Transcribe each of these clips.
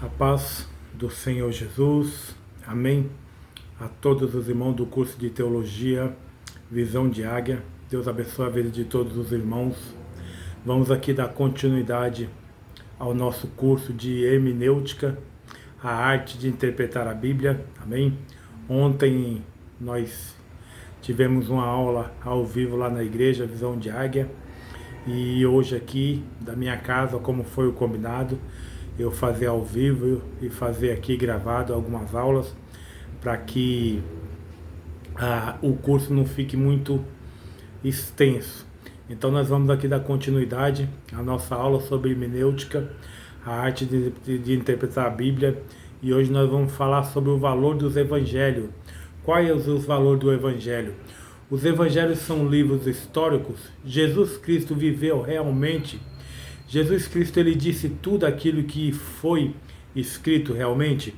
A paz do Senhor Jesus, amém. A todos os irmãos do curso de Teologia, Visão de Águia, Deus abençoe a vida de todos os irmãos. Vamos aqui dar continuidade ao nosso curso de Hermenêutica, a arte de interpretar a Bíblia, amém. Ontem nós tivemos uma aula ao vivo lá na igreja, Visão de Águia, e hoje aqui, da minha casa, como foi o combinado, eu fazer ao vivo e fazer aqui gravado algumas aulas para que o curso não fique muito extenso. Então nós vamos aqui dar continuidade à nossa aula sobre hermenêutica, a arte de interpretar a Bíblia, e hoje nós vamos falar sobre o valor dos evangelhos. Qual é o valor do evangelho? Os evangelhos são livros históricos. Jesus Cristo viveu realmente. Jesus Cristo, ele disse tudo aquilo que foi escrito realmente.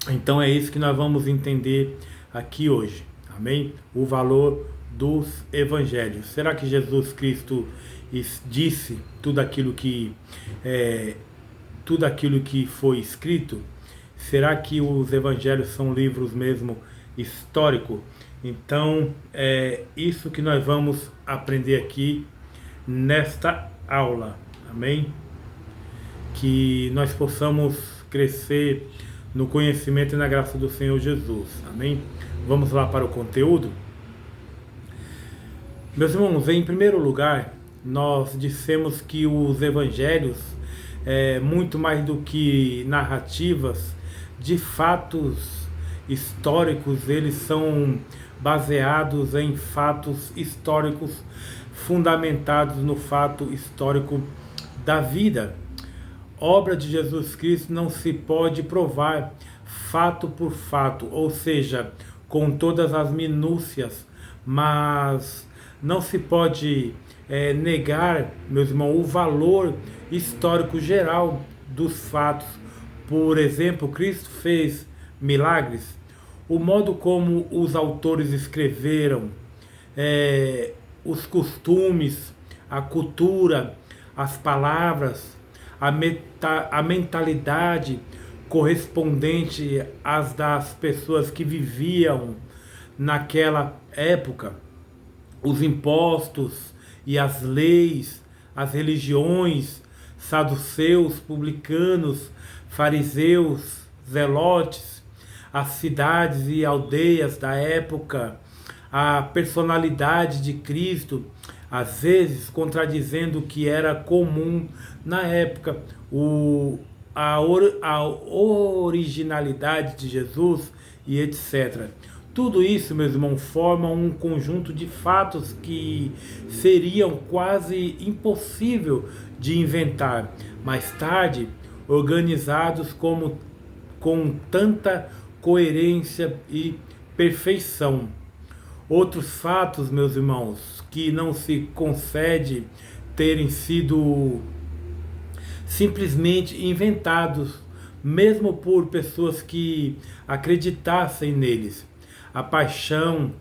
Então é isso que nós vamos entender aqui hoje, amém? O valor dos evangelhos. Será que Jesus Cristo disse tudo aquilo que foi escrito? Será que os evangelhos são livros mesmo históricos? Então é isso que nós vamos aprender aqui nesta aula, amém? Que nós possamos crescer no conhecimento e na graça do Senhor Jesus, amém? Vamos lá para o conteúdo. Meus irmãos, em primeiro lugar, nós dissemos que os evangelhos, muito mais do que narrativas de fatos históricos, eles são baseados em fatos históricos, fundamentados no fato histórico da vida. Obra de Jesus Cristo não se pode provar fato por fato, ou seja, com todas as minúcias, mas não se pode negar, meus irmãos, o valor histórico geral dos fatos. Por exemplo, Cristo fez milagres. O modo como os autores escreveram, os costumes, a cultura, as palavras, a mentalidade correspondente às das pessoas que viviam naquela época, os impostos e as leis, as religiões, saduceus, publicanos, fariseus, zelotes, as cidades e aldeias da época, a personalidade de Cristo, às vezes contradizendo o que era comum na época, a originalidade de Jesus e etc. Tudo isso, meus irmãos, forma um conjunto de fatos que seriam quase impossível de inventar, mais tarde organizados com tanta coerência e perfeição. Outros fatos, meus irmãos, que não se concede terem sido simplesmente inventados, mesmo por pessoas que acreditassem neles. A paixão,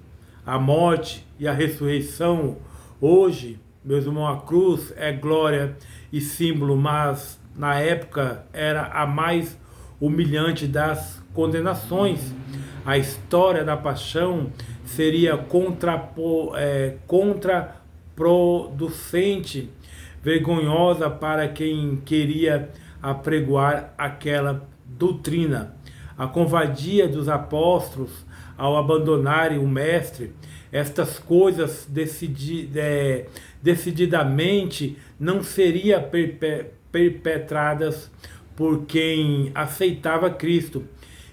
a morte e a ressurreição. Hoje, meus irmãos, a cruz é glória e símbolo, mas na época era a mais humilhante das condenações. A história da paixão seria contraproducente, vergonhosa para quem queria apregoar aquela doutrina. A covardia dos apóstolos ao abandonarem o mestre, estas coisas decididamente não seriam perpetradas por quem aceitava Cristo.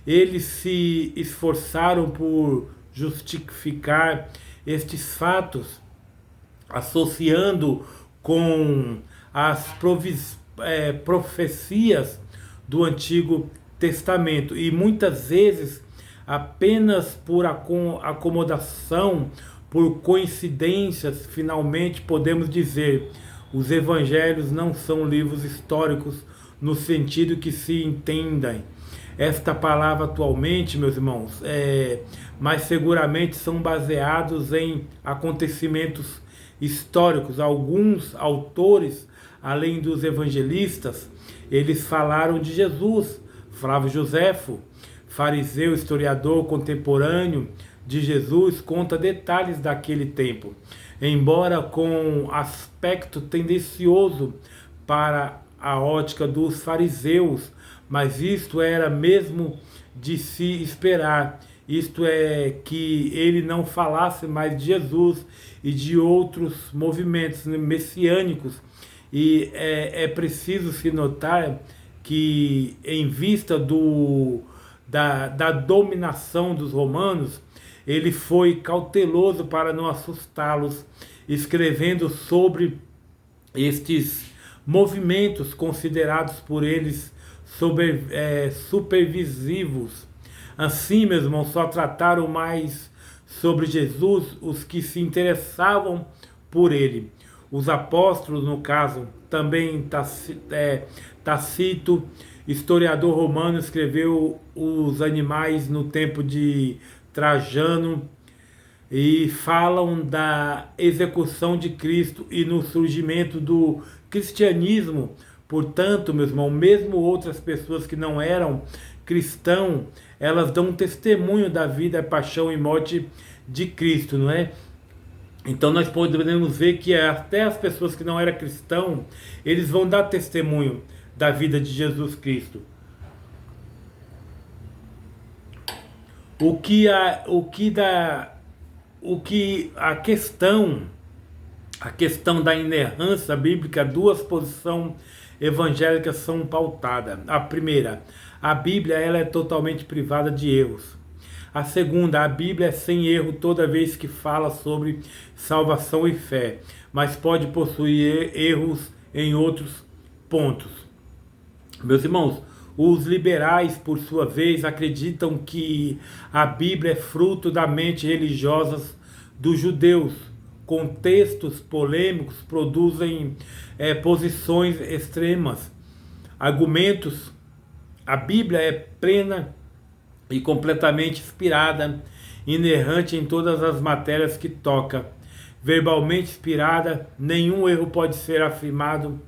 Eles se esforçaram por justificar estes fatos, associando com as profecias do Antigo Testamento, e muitas vezes apenas por acomodação, por coincidências. Finalmente podemos dizer: os evangelhos não são livros históricos no sentido que se entendem esta palavra atualmente, meus irmãos, mas seguramente são baseados em acontecimentos históricos. Alguns autores além dos evangelistas, eles falaram de Jesus. Flávio Joséfo, fariseu, historiador contemporâneo de Jesus, conta detalhes daquele tempo. Embora com aspecto tendencioso para a ótica dos fariseus, mas isto era mesmo de se esperar. Isto é, que ele não falasse mais de Jesus e de outros movimentos messiânicos. E é preciso se notar que, em vista da dominação dos romanos, ele foi cauteloso para não assustá-los, escrevendo sobre estes movimentos considerados por eles supervisivos. Assim, meus irmãos, só trataram mais sobre Jesus os que se interessavam por ele. Os apóstolos, no caso, também Tacito, historiador romano, escreveu os animais no tempo de Trajano e falam da execução de Cristo e no surgimento do cristianismo. Portanto, meu irmão, mesmo outras pessoas que não eram cristãos, elas dão um testemunho da vida, paixão e morte de Cristo, não é? Então nós podemos ver que até as pessoas que não eram cristãos, eles vão dar testemunho da vida de Jesus Cristo. A questão da inerrância bíblica, duas posições evangélicas são pautadas. A primeira, a Bíblia ela é totalmente privada de erros. A segunda, a Bíblia é sem erro toda vez que fala sobre salvação e fé, mas pode possuir erros em outros pontos. Meus irmãos, os liberais, por sua vez, acreditam que a Bíblia é fruto da mente religiosa dos judeus. Contextos polêmicos produzem posições extremas, argumentos. A Bíblia é plena e completamente inspirada, inerrante em todas as matérias que toca. Verbalmente inspirada, nenhum erro pode ser afirmado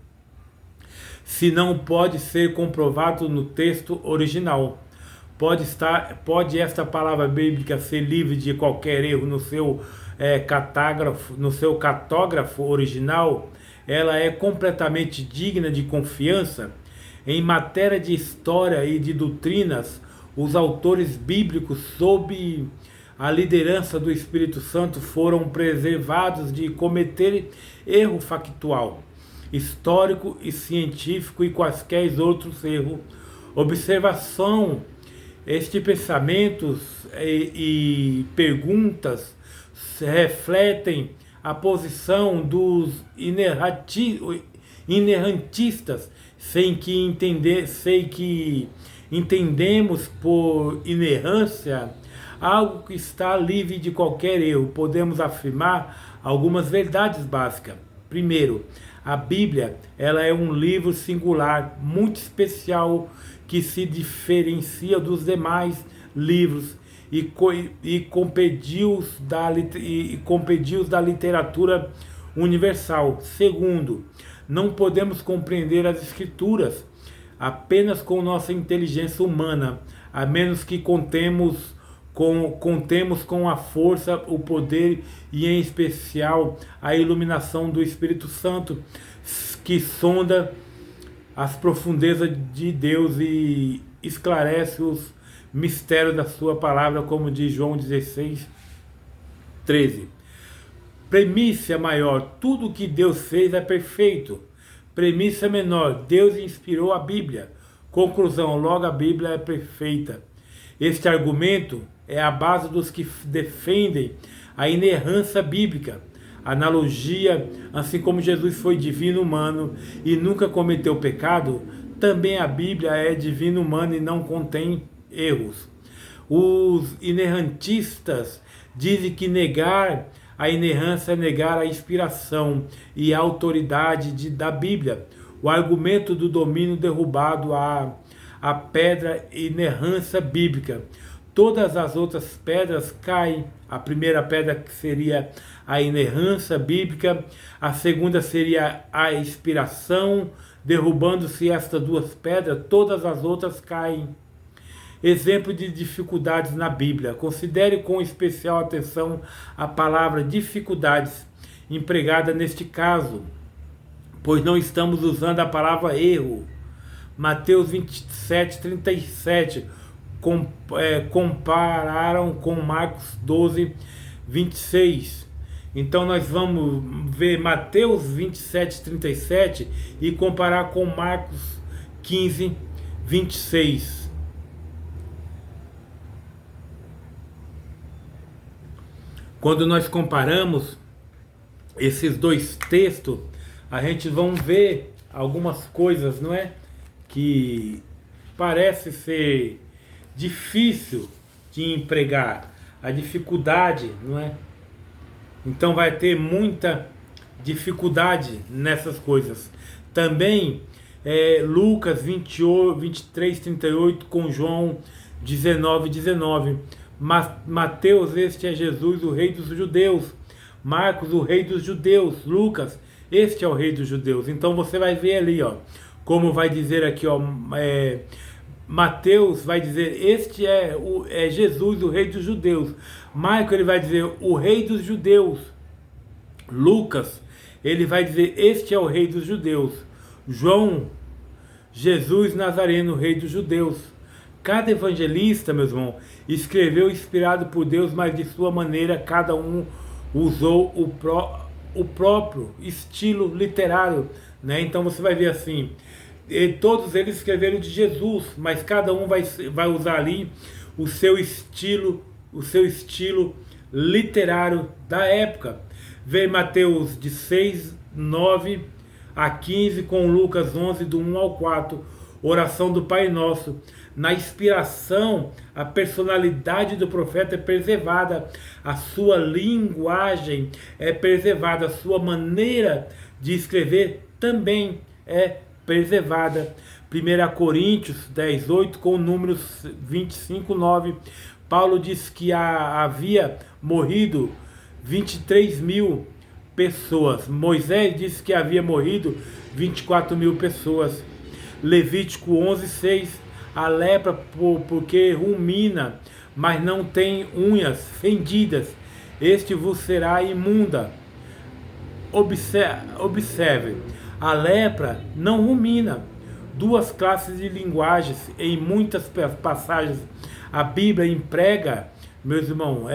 se não pode ser comprovado no texto original. Pode esta palavra bíblica ser livre de qualquer erro no seu cartógrafo original. Ela é completamente digna de confiança. Em matéria de história e de doutrinas, os autores bíblicos, sob a liderança do Espírito Santo, foram preservados de cometer erro factual, histórico e científico e quaisquer outros erros. Observação, estes pensamentos e perguntas refletem a posição dos inerrantistas, sem que entendemos por inerrância algo que está livre de qualquer erro. Podemos afirmar algumas verdades básicas. Primeiro, a Bíblia ela é um livro singular, muito especial, que se diferencia dos demais livros e compêndios da literatura universal. Segundo, não podemos compreender as Escrituras apenas com nossa inteligência humana, a menos que contemos com a força, o poder e, em especial, a iluminação do Espírito Santo, que sonda as profundezas de Deus e esclarece os mistérios da sua palavra, como diz João 16:13. Premissa maior, tudo que Deus fez é perfeito. Premissa menor, Deus inspirou a Bíblia. Conclusão, logo a Bíblia é perfeita. Este argumento é a base dos que defendem a inerrância bíblica. Analogia, assim como Jesus foi divino humano e nunca cometeu pecado, também a Bíblia é divino humano e não contém erros. Os inerrantistas dizem que negar a inerrância é negar a inspiração e a autoridade da Bíblia. O argumento do domínio derrubado a pedra inerrância bíblica. todas as outras pedras caem. A primeira pedra que seria a inerrância bíblica, a segunda seria a inspiração. Derrubando-se estas duas pedras, todas as outras caem. Exemplo de dificuldades na Bíblia. Considere com especial atenção a palavra dificuldades empregada neste caso, pois não estamos usando a palavra erro. Mateus 27:37 compararam com Marcos 12:26. Então nós vamos ver Mateus 27:37 e comparar com Marcos 15:26. Quando nós comparamos esses dois textos, a gente vai ver algumas coisas, não é? Que parece ser difícil de empregar, a dificuldade, não é? Então vai ter muita dificuldade nessas coisas. Também Lucas 23:38 com João 19:19. Mateus, este é Jesus, o rei dos judeus. Marcos, o rei dos judeus. Lucas, este é o rei dos judeus. Então você vai ver ali, ó, como vai dizer aqui, ó, Mateus vai dizer, este é Jesus, o rei dos judeus. Marcos, ele vai dizer, o rei dos judeus. Lucas, ele vai dizer, este é o rei dos judeus. João, Jesus Nazareno, rei dos judeus. Cada evangelista, meus irmãos, escreveu inspirado por Deus, mas de sua maneira, cada um usou o próprio estilo literário, né? Então você vai ver assim, todos eles escreveram de Jesus, mas cada um vai usar ali o seu estilo literário da época. Vem Mateus de 6:9 a 15 com Lucas 11 do 1 ao 4, oração do Pai Nosso. Na inspiração, a personalidade do profeta é preservada, a sua linguagem é preservada, a sua maneira de escrever também é preservada. 1 Coríntios 10:8 com Números 25:9, Paulo diz que havia morrido 23.000 pessoas. Moisés disse que havia morrido 24.000 pessoas. Levítico 11:6, a lepra porque rumina, mas não tem unhas fendidas, este vos será imunda. Observe, a lepra não rumina. Duas classes de linguagens em muitas passagens a Bíblia emprega, meus irmãos,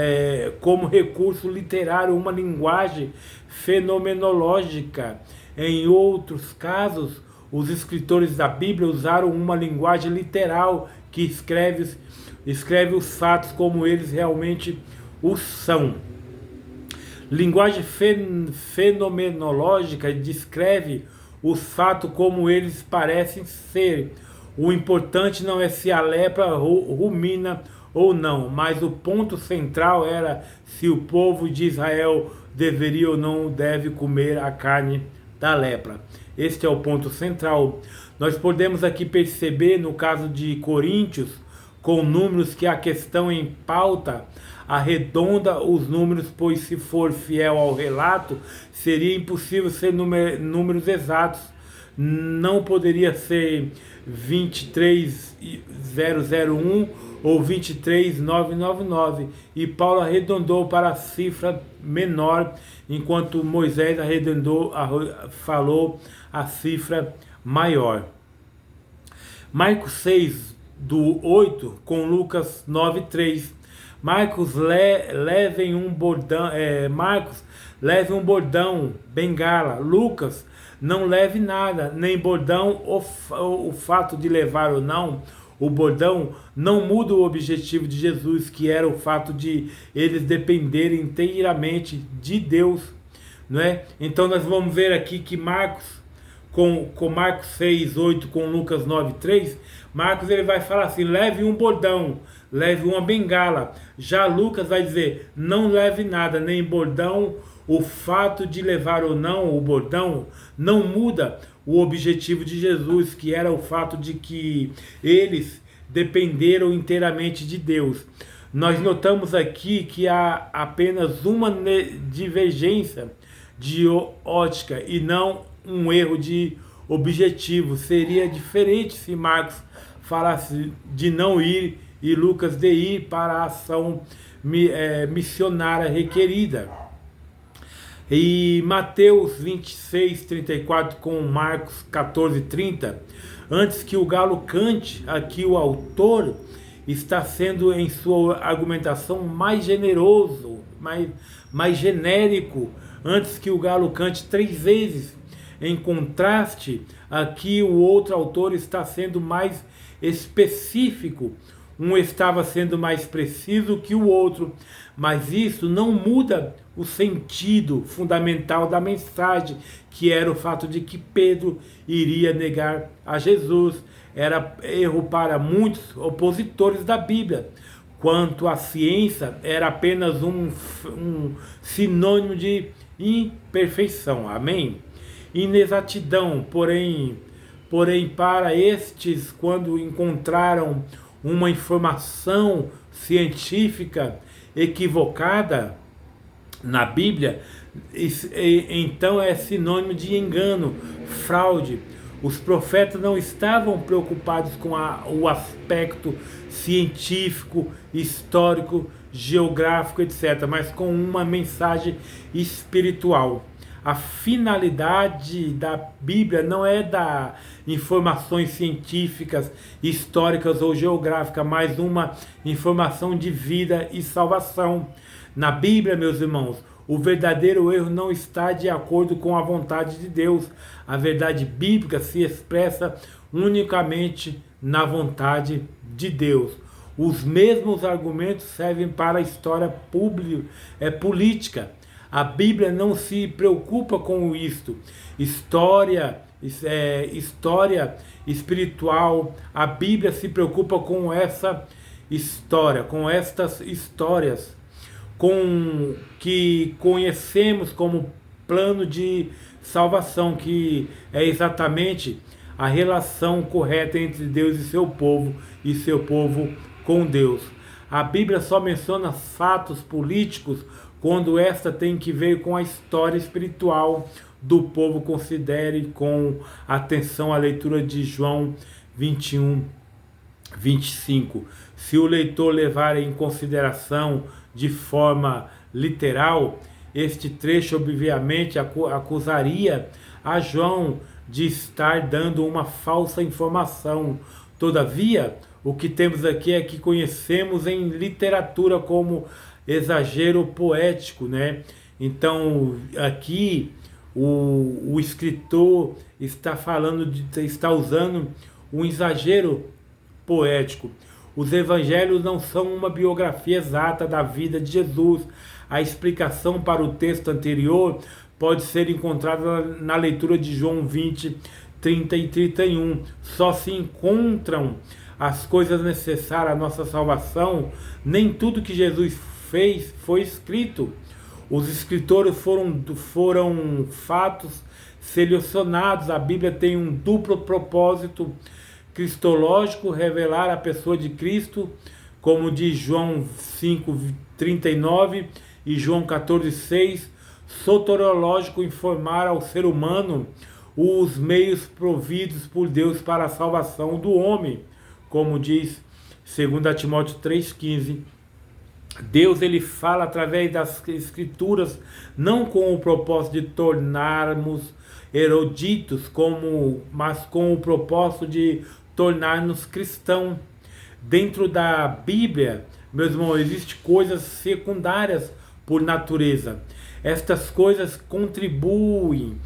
como recurso literário uma linguagem fenomenológica. Em outros casos, os escritores da Bíblia usaram uma linguagem literal que escreve os fatos como eles realmente os são. Linguagem fenomenológica descreve os fatos como eles parecem ser. O importante não é se a lepra rumina ou não, mas o ponto central era se o povo de Israel deveria ou não deve comer a carne da lepra. Este é o ponto central. Nós podemos aqui perceber, no caso de Coríntios, com números, que a questão em pauta arredonda os números, pois se for fiel ao relato, seria impossível ser números exatos. Não poderia ser 23.001 ou 23.999. E Paulo arredondou para a cifra menor, enquanto Moisés falou a cifra maior. Marcos 6, do 8, com Lucas 9:3. Marcos leve um bordão, bengala. Lucas não leve nada, nem bordão. O fato de levar ou não o bordão não muda o objetivo de Jesus, que era o fato de eles dependerem inteiramente de Deus, não é? Então nós vamos ver aqui que Marcos, com Marcos 6:8 com Lucas 9:3, Marcos ele vai falar assim, leve um bordão, leve uma bengala. Já Lucas vai dizer, não leve nada, nem bordão. O fato de levar ou não o bordão não muda o objetivo de Jesus, que era o fato de que eles dependeram inteiramente de Deus. Nós notamos aqui que há apenas uma divergência de ótica e não um erro de objetivo. Seria diferente se Marcos falasse de não ir e Lucas de ir para a ação missionária requerida. E Mateus 26, 34 com Marcos 14, 30, antes que o galo cante, aqui o autor está sendo em sua argumentação mais generoso, mais genérico, antes que o galo cante 3 vezes. Em contraste, aqui o outro autor está sendo mais específico. Um estava sendo mais preciso que o outro, mas isso não muda o sentido fundamental da mensagem, que era o fato de que Pedro iria negar a Jesus. Era erro para muitos opositores da Bíblia. Quanto à ciência, era apenas um sinônimo de imperfeição. Amém? Inexatidão, porém para estes, quando encontraram uma informação científica equivocada na Bíblia, então é sinônimo de engano, fraude. Os profetas não estavam preocupados com o aspecto científico, histórico, geográfico, etc., mas com uma mensagem espiritual. A finalidade da Bíblia não é dar informações científicas, históricas ou geográficas, mas uma informação de vida e salvação. Na Bíblia, meus irmãos, o verdadeiro erro não está de acordo com a vontade de Deus. A verdade bíblica se expressa unicamente na vontade de Deus. Os mesmos argumentos servem para a história política. A Bíblia não se preocupa com isto. História espiritual. A Bíblia se preocupa com essa história, com estas histórias, com que conhecemos como plano de salvação, que é exatamente a relação correta entre Deus e seu povo com Deus. A Bíblia só menciona fatos políticos quando esta tem que ver com a história espiritual do povo. Considere com atenção a leitura de João 21, 25. Se o leitor levar em consideração de forma literal, este trecho obviamente acusaria a João de estar dando uma falsa informação. Todavia, o que temos aqui é que conhecemos em literatura como exagero poético, né? Então, aqui o escritor está usando um exagero poético. Os evangelhos não são uma biografia exata da vida de Jesus. A explicação para o texto anterior pode ser encontrada na leitura de João 20, 30 e 31. Só se encontram as coisas necessárias à nossa salvação. Nem tudo que Jesus fez foi escrito. Os escritores foram fatos selecionados. A Bíblia tem um duplo propósito cristológico, revelar a pessoa de Cristo, como diz João 5:39 e João 14:6, soteriológico, informar ao ser humano os meios providos por Deus para a salvação do homem, como diz 2 Timóteo 3,15. Deus ele fala através das escrituras, não com o propósito de tornarmos eruditos, mas com o propósito de tornar-nos cristãos. Dentro da Bíblia, meus irmãos, existem coisas secundárias por natureza. Estas coisas contribuem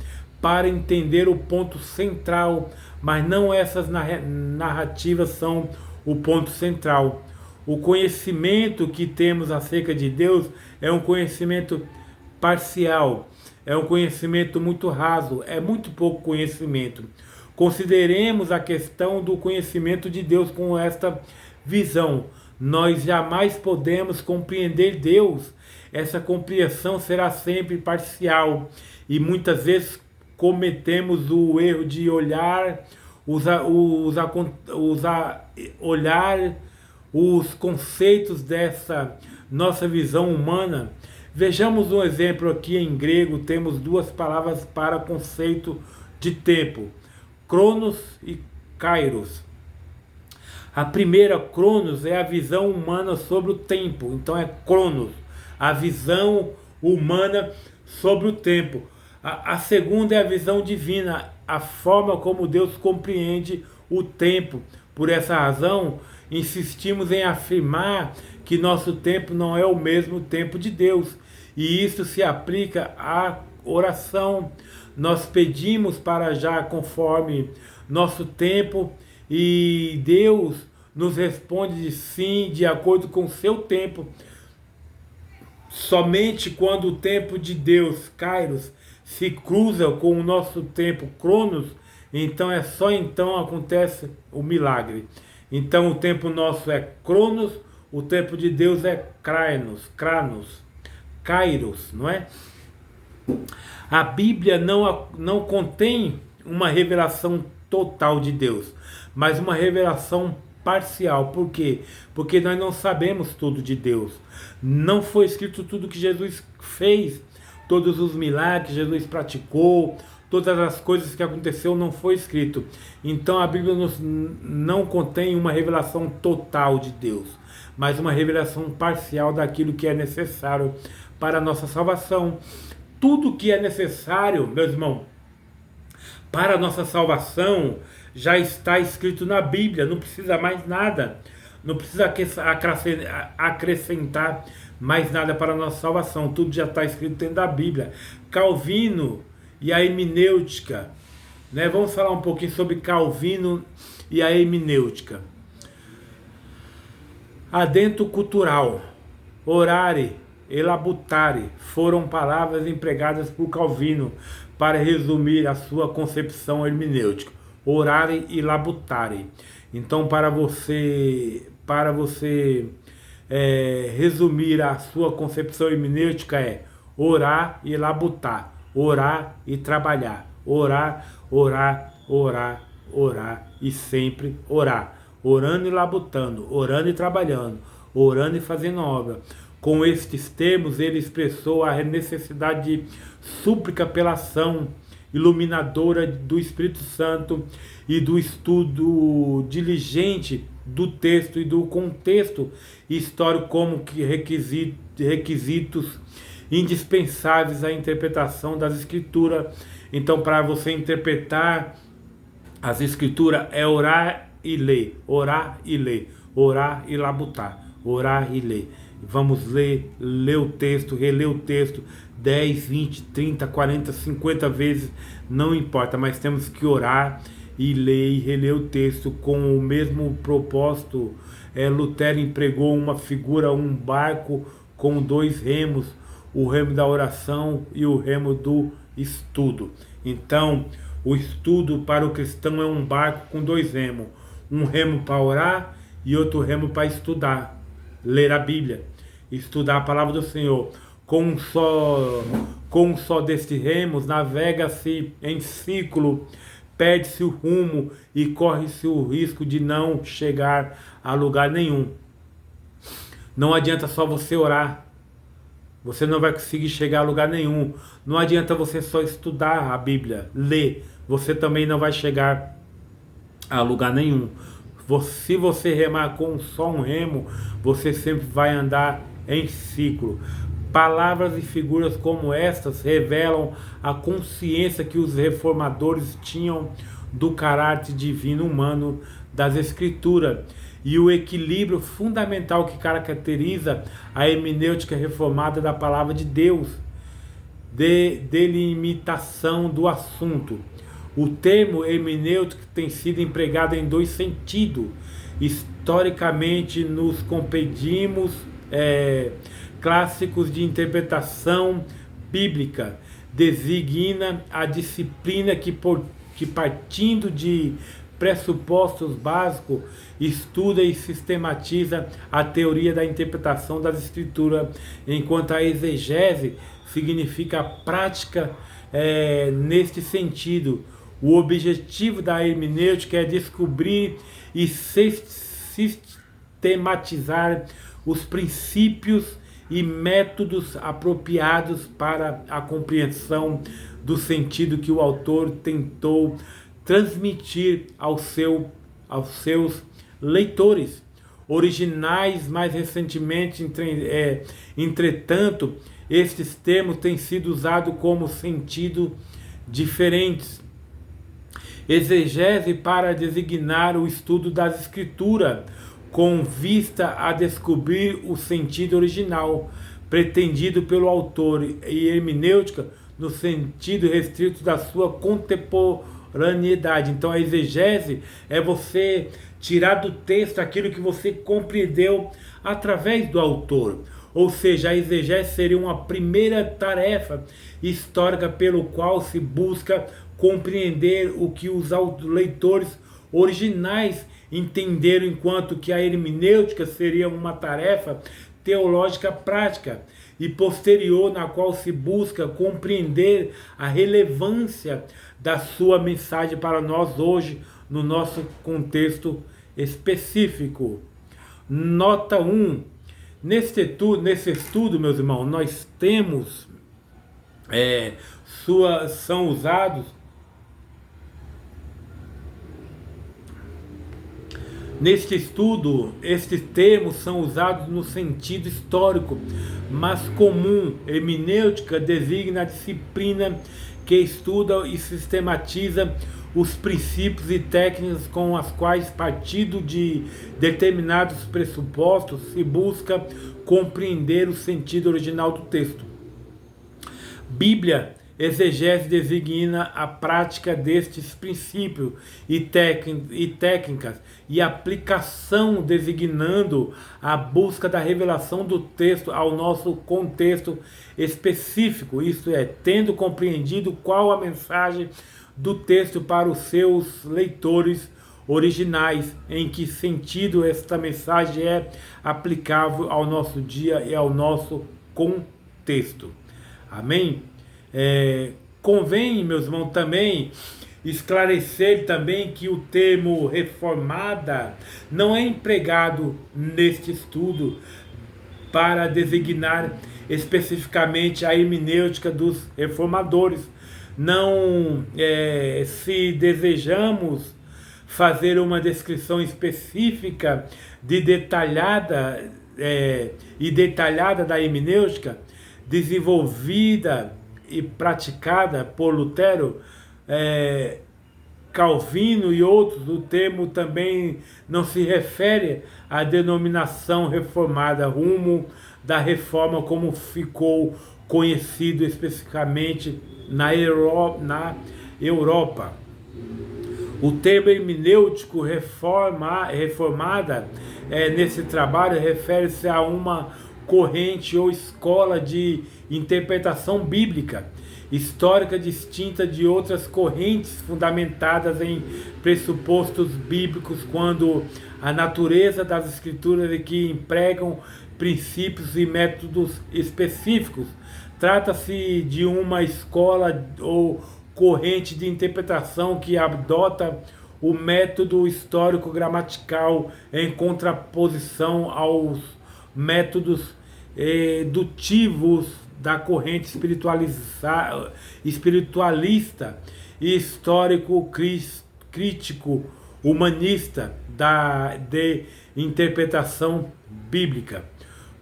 para entender o ponto central, mas não essas narrativas são o ponto central. O conhecimento que temos acerca de Deus é um conhecimento parcial, é um conhecimento muito raso, é muito pouco conhecimento. Consideremos a questão do conhecimento de Deus com esta visão. Nós jamais podemos compreender Deus. Essa compreensão será sempre parcial e muitas vezes cometemos o erro de olhar olhar os conceitos dessa nossa visão humana. Vejamos um exemplo aqui em grego, temos duas palavras para conceito de tempo, cronos e kairos. A primeira, cronos, é a visão humana sobre o tempo, então é cronos, a visão humana sobre o tempo. A segunda é a visão divina, a forma como Deus compreende o tempo. Por essa razão, insistimos em afirmar que nosso tempo não é o mesmo tempo de Deus. E isso se aplica à oração. Nós pedimos para já conforme nosso tempo e Deus nos responde de sim, de acordo com o seu tempo. Somente quando o tempo de Deus, Kairos, se cruza com o nosso tempo, Cronos, então é só então acontece o milagre. Então o tempo nosso é Cronos, o tempo de Deus é Kranos, Kairos, não é? A Bíblia não contém uma revelação total de Deus, mas uma revelação parcial. Por quê? Porque nós não sabemos tudo de Deus. Não foi escrito tudo que Jesus fez, todos os milagres que Jesus praticou, todas as coisas que aconteceu não foi escrito. Então a Bíblia não contém uma revelação total de Deus, mas uma revelação parcial daquilo que é necessário para a nossa salvação. Tudo que é necessário, meus irmãos, para a nossa salvação já está escrito na Bíblia, não precisa mais nada, não precisa acrescentar mais nada para a nossa salvação, tudo já está escrito dentro da Bíblia. Calvino e a hermenêutica, né? Vamos falar um pouquinho sobre Calvino e a hermenêutica. Adentro cultural, orare e labutare foram palavras empregadas por Calvino para resumir a sua concepção hermenêutica. Orare e labutare. Então, para você resumir a sua concepção hermenêutica é orar e labutar, orar e trabalhar, orar, orar, orar, orar e sempre orar, orando e labutando, orando e trabalhando, orando e fazendo obra. Com estes termos, ele expressou a necessidade de súplica pela ação iluminadora do Espírito Santo e do estudo diligente do texto e do contexto histórico como que requisitos indispensáveis à interpretação das Escrituras. Então, para você interpretar as Escrituras, é orar e ler, orar e ler, orar e labutar, orar e ler. Vamos ler o texto, reler o texto 10, 20, 30, 40, 50 vezes, não importa, mas temos que orar e ler e reler o texto com o mesmo propósito. Lutero empregou uma figura, um barco com dois remos, o remo da oração e o remo do estudo. Então, o estudo para o cristão é um barco com dois remos, um remo para orar e outro remo para estudar, ler a Bíblia, estudar a palavra do Senhor. Com um só destes remos, navega-se em ciclo, perde-se o rumo e corre-se o risco de não chegar a lugar nenhum. Não adianta só você orar, você não vai conseguir chegar a lugar nenhum. Não adianta você só estudar a Bíblia, ler, você também não vai chegar a lugar nenhum. Se você remar com só um remo, você sempre vai andar em ciclo. Palavras e figuras como estas revelam a consciência que os reformadores tinham do caráter divino humano das Escrituras e o equilíbrio fundamental que caracteriza a hermenêutica reformada da palavra de Deus, delimitação do assunto. O termo hermenêutica tem sido empregado em dois sentidos. Historicamente, nos compendimos clássicos de interpretação bíblica, designa a disciplina que partindo de pressupostos básicos, estuda e sistematiza a teoria da interpretação das Escrituras, enquanto a exegese significa a prática neste sentido, O objetivo da hermenêutica é descobrir e sistematizar os princípios e métodos apropriados para a compreensão do sentido que o autor tentou transmitir aos seus leitores originais. Mais recentemente, entretanto, estes termos têm sido usados como sentido diferentes. Exegese para designar o estudo das escrituras, com vista a descobrir o sentido original pretendido pelo autor, e hermenêutica no sentido restrito da sua contemporaneidade. Então a exegese é você tirar do texto aquilo que você compreendeu através do autor. Ou seja, a exegese seria uma primeira tarefa histórica pelo qual se busca compreender o que os leitores originais entenderam, enquanto que a hermenêutica seria uma tarefa teológica prática e posterior, na qual se busca compreender a relevância da sua mensagem para nós hoje, no nosso contexto específico. Nota 1. Nesse estudo, meus irmãos, nós temos, são usados Neste estudo, estes termos são usados no sentido histórico, mas comum. Hermenêutica designa a disciplina que estuda e sistematiza os princípios e técnicas com as quais, partindo de determinados pressupostos, se busca compreender o sentido original do texto. Bíblia, exegese designa a prática destes princípios e técnicas, e aplicação designando a busca da revelação do texto ao nosso contexto específico, isto é, tendo compreendido qual a mensagem do texto para os seus leitores originais, em que sentido esta mensagem é aplicável ao nosso dia e ao nosso contexto. Amém? Convém, meus irmãos, também esclarecer também que o termo reformada não é empregado neste estudo para designar especificamente a hermenêutica dos reformadores. Não, se desejamos fazer uma descrição específica detalhada da hermenêutica desenvolvida e praticada por Lutero, Calvino e outros, o termo também não se refere à denominação reformada, rumo da reforma, como ficou conhecido especificamente na Europa. O termo hermenêutico reformada nesse trabalho refere-se a uma corrente ou escola de interpretação bíblica histórica distinta de outras correntes fundamentadas em pressupostos bíblicos, quando a natureza das escrituras é que empregam princípios e métodos específicos. Trata-se de uma escola ou corrente de interpretação que adota o método histórico-gramatical em contraposição aos métodos dedutivos da corrente espiritualista e histórico-crítico humanista de interpretação bíblica.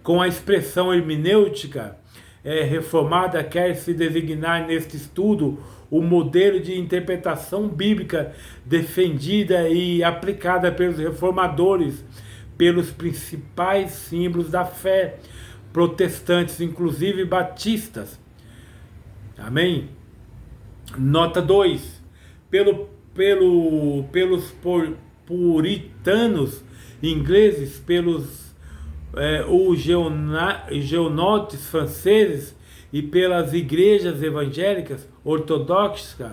Com a expressão hermenêutica reformada, quer-se designar neste estudo o modelo de interpretação bíblica defendida e aplicada pelos reformadores, pelos principais símbolos da fé protestantes, inclusive batistas. Amém? Nota 2. Pelos puritanos ingleses, pelos huguenotes franceses e pelas igrejas evangélicas ortodoxas,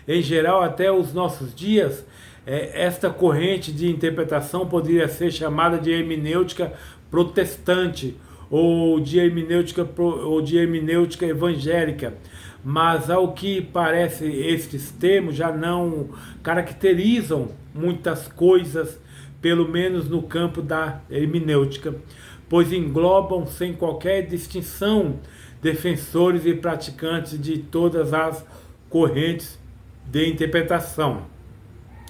em geral, até os nossos dias, esta corrente de interpretação poderia ser chamada de hermenêutica protestante ou de hermenêutica evangélica, mas ao que parece estes termos já não caracterizam muitas coisas, pelo menos no campo da hermenêutica, pois englobam sem qualquer distinção defensores e praticantes de todas as correntes de interpretação,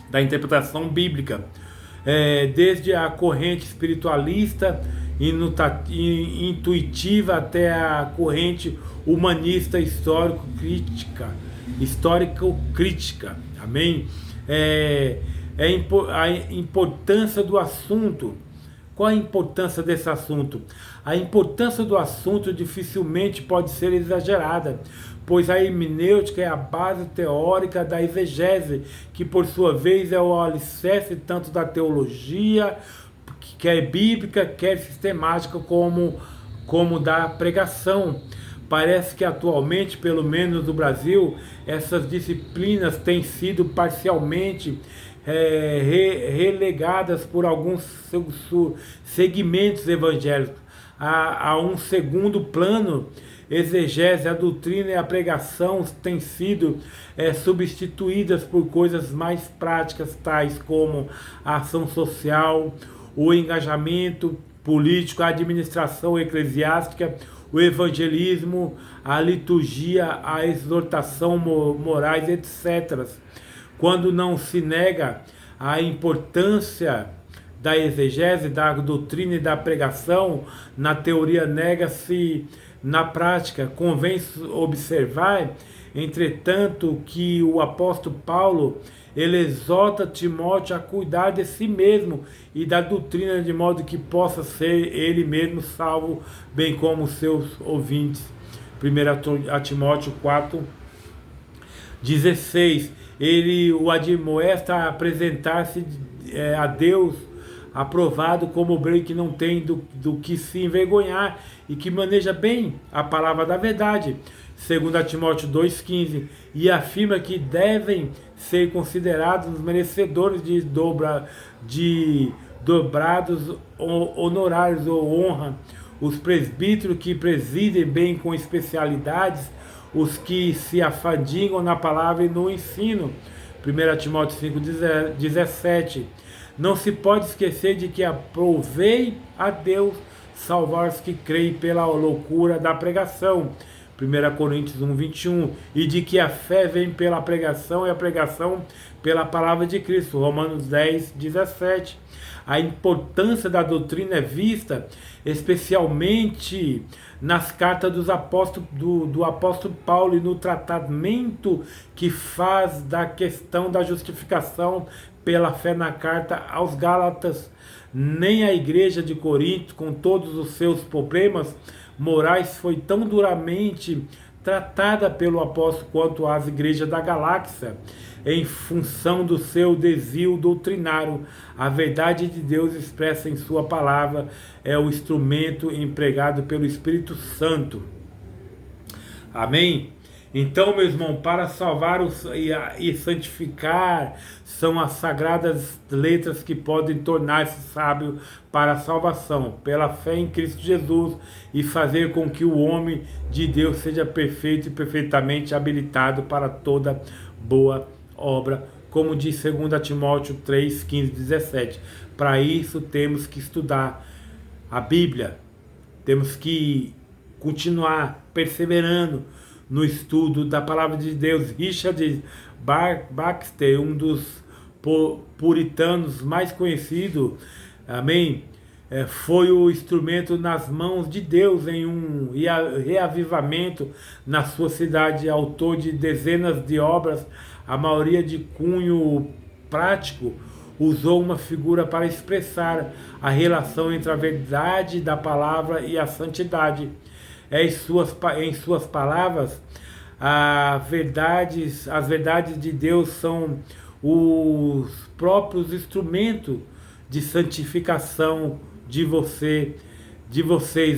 da interpretação bíblica, desde a corrente espiritualista intuitiva até a corrente humanista histórico-crítica. Amém? A importância do assunto. Qual a importância desse assunto? A importância do assunto dificilmente pode ser exagerada, pois a hermenêutica é a base teórica da exegese, que por sua vez é o alicerce tanto da teologia, quer bíblica, quer sistemática, como da pregação. Parece que atualmente, pelo menos no Brasil, essas disciplinas têm sido parcialmente relegadas por alguns segmentos evangélicos a um segundo plano. Exegese, a doutrina e a pregação têm sido substituídas por coisas mais práticas, tais como a ação social, o engajamento político, a administração eclesiástica, o evangelismo, a liturgia, a exortação morais, etc. Quando não se nega a importância da exegese, da doutrina e da pregação, na teoria nega-se na prática. Convém observar, entretanto, que o apóstolo Paulo ele exorta Timóteo a cuidar de si mesmo e da doutrina, de modo que possa ser ele mesmo salvo, bem como seus ouvintes. 1 Timóteo 4:16. Ele o admoesta a apresentar-se a Deus aprovado como obreiro que não tem do que se envergonhar e que maneja bem a palavra da verdade. 2 Timóteo 2,15, e afirma que devem ser considerados merecedores de dobrados honorários ou honra os presbíteros que presidem bem com especialidades, os que se afadigam na palavra e no ensino. 1 Timóteo 5,17. Não se pode esquecer de que aprovei a Deus salvar os que creem pela loucura da pregação. 1 Coríntios 1:21, e de que a fé vem pela pregação e a pregação pela palavra de Cristo. Romanos 10:17. A importância da doutrina é vista especialmente nas cartas do apóstolo Paulo e no tratamento que faz da questão da justificação pela fé na carta aos Gálatas. Nem a igreja de Corinto, com todos os seus problemas morais, foi tão duramente tratada pelo apóstolo quanto as igrejas da galáxia, em função do seu desvio doutrinário. A verdade de Deus expressa em sua palavra é o instrumento empregado pelo Espírito Santo. Amém? Então, meu irmão, para salvar e santificar, são as sagradas letras que podem tornar-se sábio para a salvação, pela fé em Cristo Jesus, e fazer com que o homem de Deus seja perfeito e perfeitamente habilitado para toda boa obra, como diz 2 Timóteo 3:15-17. Para isso temos que estudar a Bíblia, temos que continuar perseverando no estudo da palavra de Deus. Richard Baxter, um dos puritanos mais conhecidos, amém, foi o instrumento nas mãos de Deus em um reavivamento na sua cidade, autor de dezenas de obras, a maioria de cunho prático. Usou uma figura para expressar a relação entre a verdade da palavra e a santidade. Em suas palavras, as verdades de Deus são os próprios instrumentos de santificação de vocês.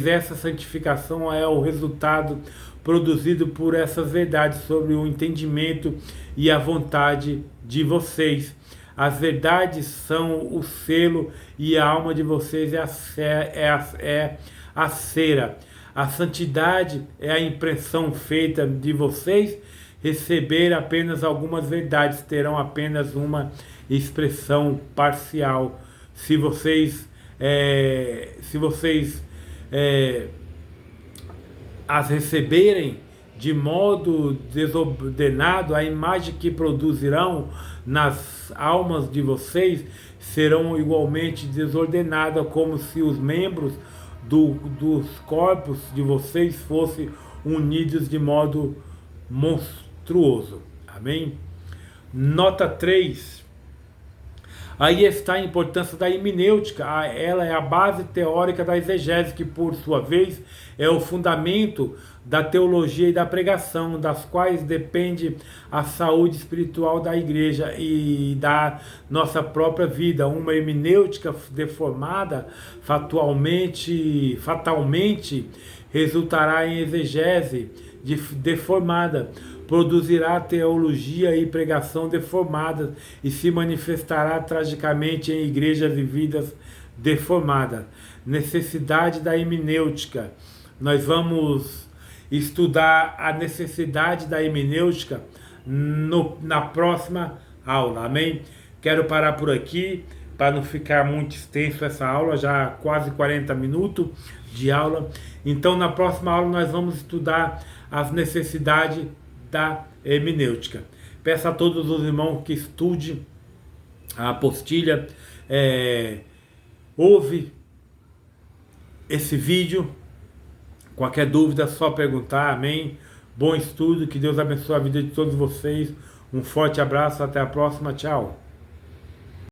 Essa santificação é o resultado produzido por essas verdades sobre o entendimento e a vontade de vocês. As verdades são o selo e a alma de vocês é a cera. A santidade é a impressão feita de vocês receber apenas algumas verdades, terão apenas uma expressão parcial. Se vocês as receberem de modo desordenado, a imagem que produzirão nas almas de vocês serão igualmente desordenadas, como se os membros dos corpos de vocês fossem unidos de modo monstruoso. Amém? Nota 3. Aí está a importância da hermenêutica. Ela é a base teórica da exegese, que por sua vez é o fundamento da teologia e da pregação, das quais depende a saúde espiritual da igreja e da nossa própria vida. Uma hermenêutica deformada fatalmente resultará em exegese deformada, produzirá teologia e pregação deformadas e se manifestará tragicamente em igrejas e vidas deformadas. Necessidade da hermenêutica. Nós vamos estudar a necessidade da hermenêutica na próxima aula, amém? Quero parar por aqui para não ficar muito extenso essa aula, já quase 40 minutos de aula. Então na próxima aula nós vamos estudar as necessidades da hermenêutica. Peço a todos os irmãos que estude a apostilha, ouve esse vídeo. Qualquer dúvida é só perguntar, amém? Bom estudo, que Deus abençoe a vida de todos vocês. Um forte abraço, até a próxima, tchau.